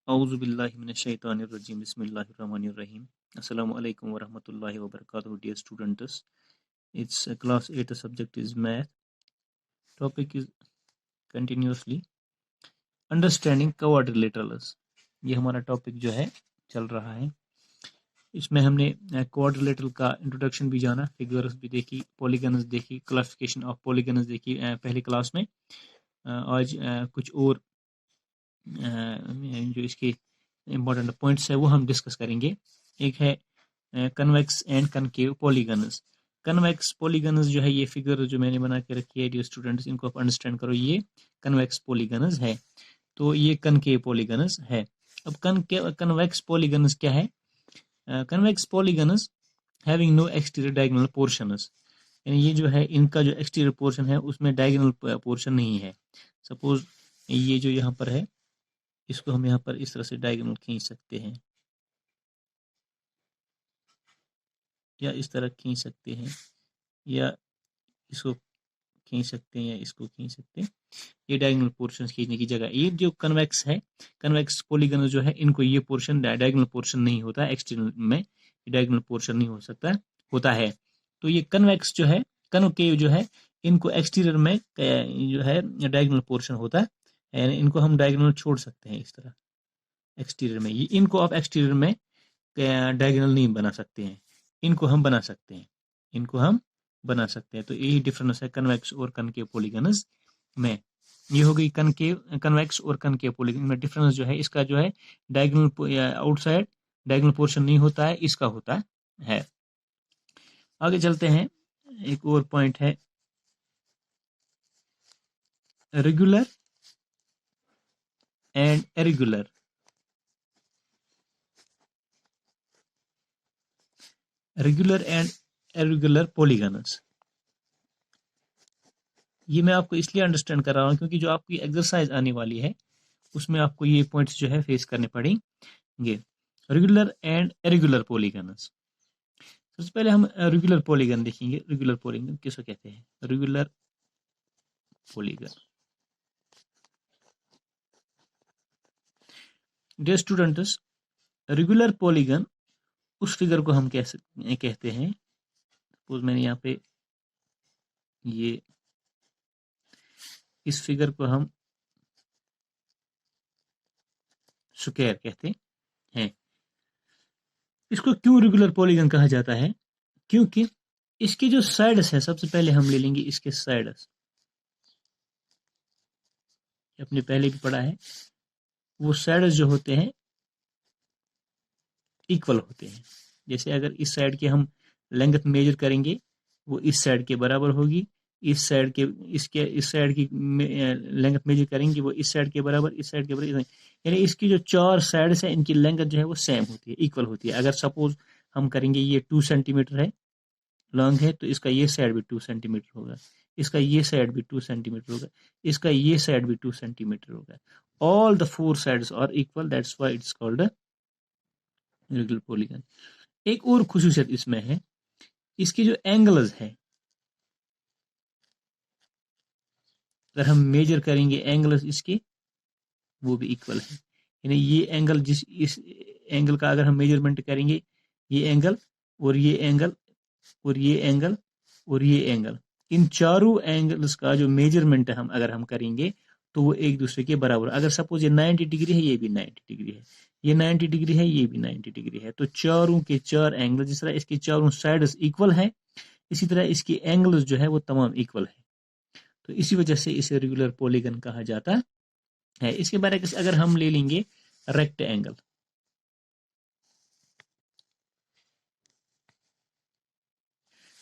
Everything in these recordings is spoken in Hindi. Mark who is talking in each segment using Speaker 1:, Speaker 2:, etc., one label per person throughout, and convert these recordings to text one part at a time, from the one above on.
Speaker 1: औज़ु बिल्लाहि मिनश शैतानिर रजीम बिस्मिल्लाहिर रहमानिर रहीम अस्सलामु अलैकुम व रहमतुल्लाहि व बरकातुहू dear students. It's class 8. The subject is math. Topic is continuously understanding quadrilaterals. ये हमारा टॉपिक जो है चल रहा है। इसमें हमने क्वाड्रिलेटरल का इंट्रोडक्शन भी जाना, फिगर्स भी देखी, पॉलीगन्स देखी, क्लासिफिकेशन ऑफ पॉलीगन्स देखी पहली क्लास में। आज कुछ और जो इसके इम्पोर्टेंट पॉइंट्स है वो हम डिस्कस करेंगे। एक है convex and concave polygons. Convex polygons जो है, ये फिगर जो मैंने बना के रखी है डियर स्टूडेंट्स, इनको आप अंडरस्टैंड करो, ये कन्वेक्स पॉलीगन्स है, तो ये कनकेव पॉलीगन्स है। अब कन्वेक्स पॉलीगन्स क्या है? Convex polygons having no exterior diagonal portions, यानी ये जो है इनका जो एक्सटीरियर पोर्शन है उसमें डायगोनल पोर्शन नहीं है। सपोज ये जो यहाँ पर है, इसको हम यहाँ पर इस तरह से डायगोनल खींच सकते हैं, या इस तरह खींच सकते हैं, या इसको खींच सकते हैं, या इसको खींच सकते हैं। ये डायगोनल पोर्शन खींचने की जगह, ये जो कन्वेक्स है, कन्वेक्स पॉलीगन जो है, इनको ये पोर्शन डायगोनल पोर्शन नहीं होता, एक्सटर्नल में डायगोनल पोर्शन नहीं हो सकता होता है। तो ये कन्वेक्स जो है, कनकेव जो है, इनको एक्सटीरियर में जो है डायगोनल पोर्शन होता है, यानी इनको हम डायगोनल छोड़ सकते हैं इस तरह एक्सटीरियर में। ये इनको आप एक्सटीरियर में डायगोनल नहीं बना सकते हैं, इनको हम बना सकते हैं, इनको हम बना सकते हैं। तो यही डिफरेंस है कन्वेक्स और कनकेव पॉलीगन्स में। ये हो गई कनकेव, कन्वेक्स और कनकेव पॉलीगन में डिफरेंस जो है, इसका जो है डायगोनल आउटसाइड डायगोनल पोर्शन नहीं होता है, इसका होता है। आगे चलते हैं, एक और पॉइंट है regular and irregular. Regular and irregular polygons, ये मैं आपको इसलिए अंडरस्टैंड कर रहा हूँ क्योंकि जो आपकी एक्सरसाइज आने वाली है उसमें आपको ये पॉइंट्स जो है फेस करने पड़ेंगे। रेगुलर एंड इरेगुलर पॉलीगन्स, सबसे पहले हम रेगुलर पॉलीगन देखेंगे। रेगुलर पॉलीगन किसको कहते हैं? Regular polygon, dear students, regular polygon उस फिगर को हम कहते हैं, सपोज मैंने यहाँ पे ये इस फिगर को हम स्क्वायर कहते हैं। इसको क्यों रेगुलर पॉलीगन कहा जाता है? क्योंकि इसके जो साइड्स है, सबसे पहले हम ले लेंगे इसके साइड्स, अपने पहले भी पढ़ा है, वो साइड्स जो होते हैं इक्वल होते हैं। जैसे अगर इस साइड के हम लेंथ मेजर करेंगे, वो इस साइड के बराबर होगी, इस साइड के इस साइड की लेंथ मेजर करेंगे, वो इस साइड के बराबर, इस साइड के बराबर, यानी इसकी जो चार साइड्स है इनकी लेंथ जो है वो सेम होती है, इक्वल होती है। अगर सपोज हम करेंगे ये 2 सेंटीमीटर है लॉन्ग है, तो इसका ये साइड भी 2 सेंटीमीटर होगा, इसका ये साइड भी 2 सेंटीमीटर होगा, इसका ये साइड भी 2 सेंटीमीटर होगा। All the 4 sides are equal, that's why it's called a regular polygon. एक और खुसूसियत इसमें है, इसके जो एंगल्स है, अगर हम मेजर करेंगे एंगल्स इसके, वो भी इक्वल है। यानी ये एंगल, जिस इस एंगल का अगर हम मेजरमेंट करेंगे, ये एंगल और ये एंगल और ये एंगल और ये एंगल, इन चारों एंगल्स का जो मेजरमेंट है हम अगर हम करेंगे तो वो एक दूसरे के बराबर। अगर सपोज ये 90 डिग्री है, ये भी 90 डिग्री है, ये 90 डिग्री है, ये भी 90 डिग्री है, तो चारों के चार एंगल, जिस तरह इसके चारों साइड्स इक्वल है, इसी तरह इसके एंगल्स जो है वो तमाम इक्वल है। तो इसी वजह से इसे रेगुलर पॉलीगन कहा जाता है। इसके बारे में अगर हम ले लेंगे रेक्ट एंगल,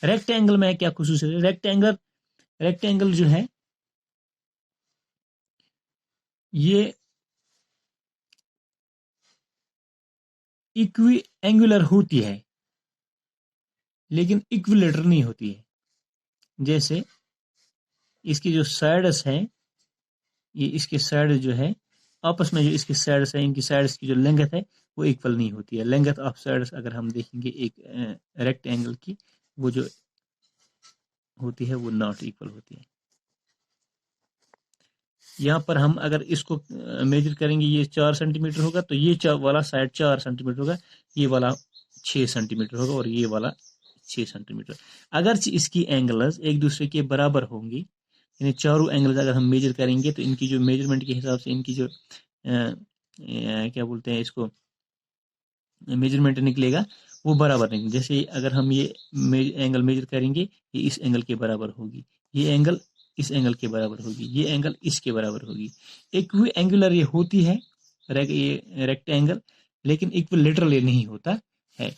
Speaker 1: रेक्टेंगल में क्या खुसूसियत है? रेक्टेंगल जो है ये इक्वी एंगुलर होती है लेकिन इक्विलेटर नहीं होती है। जैसे इसकी जो साइड्स हैं, ये इसके साइड जो है आपस में, जो इसके साइड्स हैं, इनकी साइड्स की जो लेंथ है वो इक्वल नहीं होती है। लेंथ ऑफ साइड्स अगर हम देखेंगे एक रेक्टेंगल की, वो जो होती है वो नॉट इक्वल होती है। यहाँ पर हम अगर इसको मेजर करेंगे, ये 4 सेंटीमीटर होगा, तो ये वाला साइड 4 सेंटीमीटर होगा, ये वाला 6 सेंटीमीटर होगा, और ये वाला 6 सेंटीमीटर। अगर इसकी एंगल्स एक दूसरे के बराबर होंगी, यानी चारों एंगल्स अगर हम मेजर करेंगे, तो इनकी जो मेजरमेंट के हिसाब से इनकी जो क्या बोलते हैं इसको, मेजरमेंट निकलेगा वो बराबर निकलेगा। जैसे अगर हम ये एंगल मेजर करेंगे, ये इस एंगल के बराबर होगी, ये एंगल इस एंगल के बराबर होगी, ये एंगल इसके बराबर होगी। इक्वी एंगुलर ये होती है, ये रेक्टेंगल, लेकिन इक्विलेटरल ये नहीं होता है।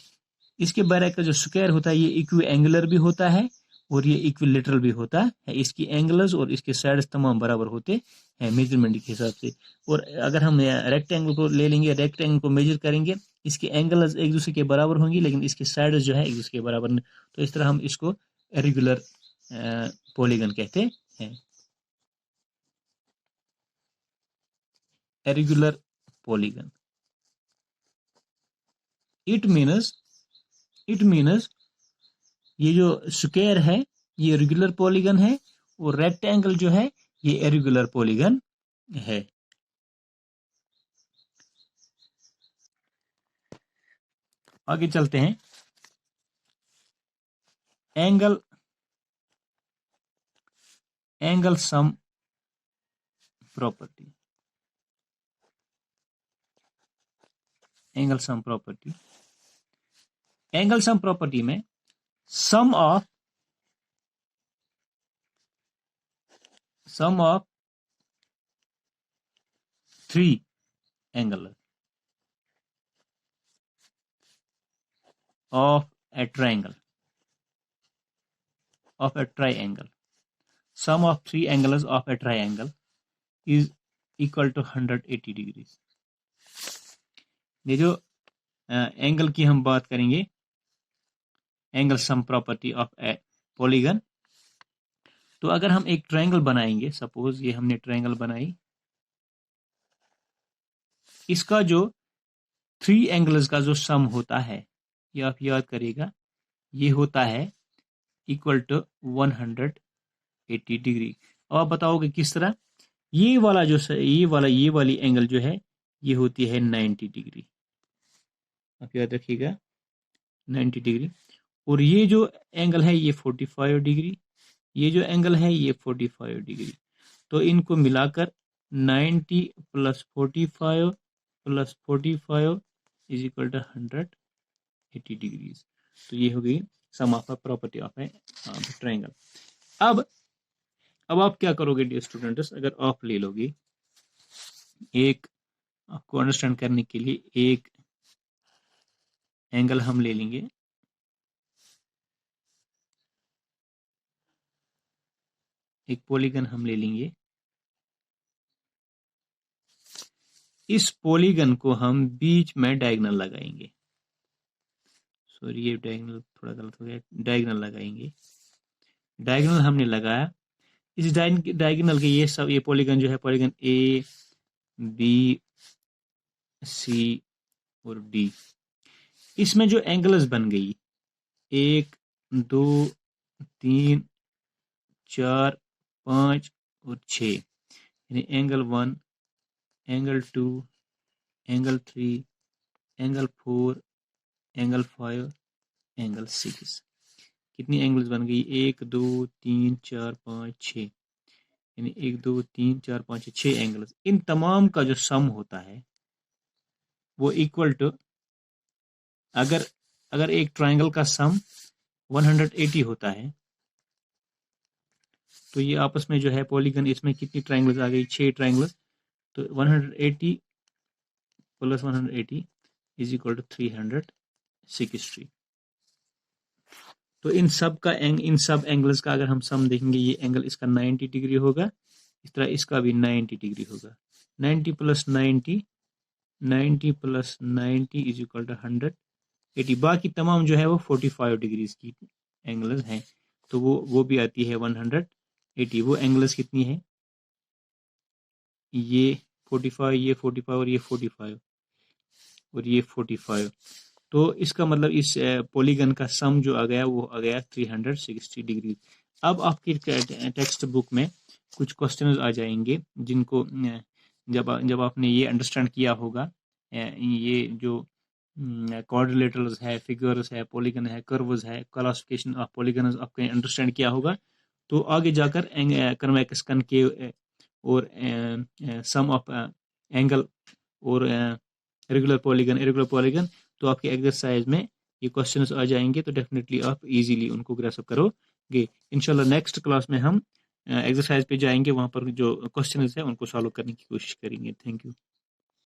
Speaker 1: इसके बारे का जो स्क्वायर होता है, ये इक्वी एंगुलर भी होता है और ये इक्विलेटरल भी होता है। इसकी एंगल्स और इसके साइड्स तमाम बराबर होते हैं मेजरमेंट के हिसाब से। और अगर हम रेक्टेंगल को ले लेंगे, रेक्टेंगल को मेजर करेंगे, इसके एंगल्स एक दूसरे के बराबर होंगी, लेकिन इसके साइड्स जो है एक दूसरे के बराबर नहीं। तो इस तरह हम इसको रेगुलर पॉलीगन कहते हैं। रेगुलर पॉलीगन, इट मीन्स ये जो स्क्वायर है ये रेगुलर पॉलीगन है, और रेक्टेंगल जो है ये इरेगुलर पॉलीगन है। आगे चलते हैं। Angle sum property. Angle sum property में sum of three angle of a triangle, sum of three angles of a triangle is equal to 180 degrees। ये जो एंगल की हम बात करेंगे, angle sum property of A polygon, तो अगर हम एक ट्रायंगल बनाएंगे, सपोज ये हमने ट्रायंगल बनाई, इसका जो थ्री एंगल्स का जो सम होता है, ये आप याद करिएगा, ये होता है इक्वल टू 180 डिग्री। अब आप बताओगे किस तरह? ये वाली एंगल जो है ये होती है 90 डिग्री, आप याद रखिएगा 90 डिग्री। और ये जो एंगल है ये 45 डिग्री, ये जो एंगल है ये 45 डिग्री। तो इनको मिलाकर 90 plus 45 plus 45 is equal to 180 degrees. तो ये हो गई sum of property of a triangle. अब आप क्या करोगे डियर स्टूडेंट्स, अगर आप ले लोगे, एक आपको अंडरस्टैंड करने के लिए एक एंगल हम ले लेंगे, एक पॉलीगन हम ले लेंगे, इस पॉलीगन को हम बीच में डायगोनल लगाएंगे। सॉरी ये डायगोनल थोड़ा गलत हो गया, डायगोनल लगाएंगे। डायगोनल हमने लगाया, इस डायगोनल के ये पॉलीगन जो है, पॉलीगन ए बी सी और डी, इसमें जो एंगल्स बन गई 1 2 3 4 5 और 6, यानी angle 1, angle 2, angle 3, angle 4, angle 5, angle 6। कितनी एंगल्स बन गई? 1 2 3 4 5 6, यानी 1 2 3 4 5 6 एंगल्स। इन तमाम का जो सम होता है वो इक्वल टू, अगर एक ट्रायंगल का सम 180 होता है, तो ये आपस में जो है पॉलीगन, इसमें कितनी ट्रायंगल्स आ गई? 6 ट्रायंगल्स। तो 180 प्लस 180 इज इक्वल टू 360। तो इन सब एंगल्स का अगर हम सम देखेंगे, ये एंगल इसका 90 डिग्री होगा, इस तरह इसका भी 90 डिग्री होगा। 90 प्लस 90 इज इक्वल टू 180। बाकी तमाम जो है वो 45 डिग्रीज की एंगल्स हैं, तो वो भी आती है 180। वो एंगल्स कितनी है? ये 45, ये 45 और ये 45 और ये 45। तो इसका मतलब इस पॉलीगन का सम जो आ गया वो आ गया 360 डिग्री। अब आपकी टेक्स्ट बुक में कुछ क्वेश्चंस आ जाएंगे जिनको जब आपने ये अंडरस्टैंड किया होगा, ये जो क्वाड्रिलेटरल्स है, फिगर्स है, पॉलीगन है, कर्व्स है, क्लासिफिकेशन ऑफ पॉलीगन्स आपने अंडरस्टैंड किया होगा, तो आगे जाकर कन्वेक्स कनकेव और सम ऑफ एंगल और रेगुलर पॉलीगन, इरेगुलर पॉलीगन, तो आपके एक्सरसाइज में ये क्वेश्चंस आ जाएंगे, तो डेफिनेटली आप इजीली उनको ग्रेस्प करोगे। इंशाल्लाह नेक्स्ट क्लास में हम एक्सरसाइज पे जाएंगे, वहां पर जो क्वेश्चंस है उनको सॉल्व करने की कोशिश करेंगे। Thank you.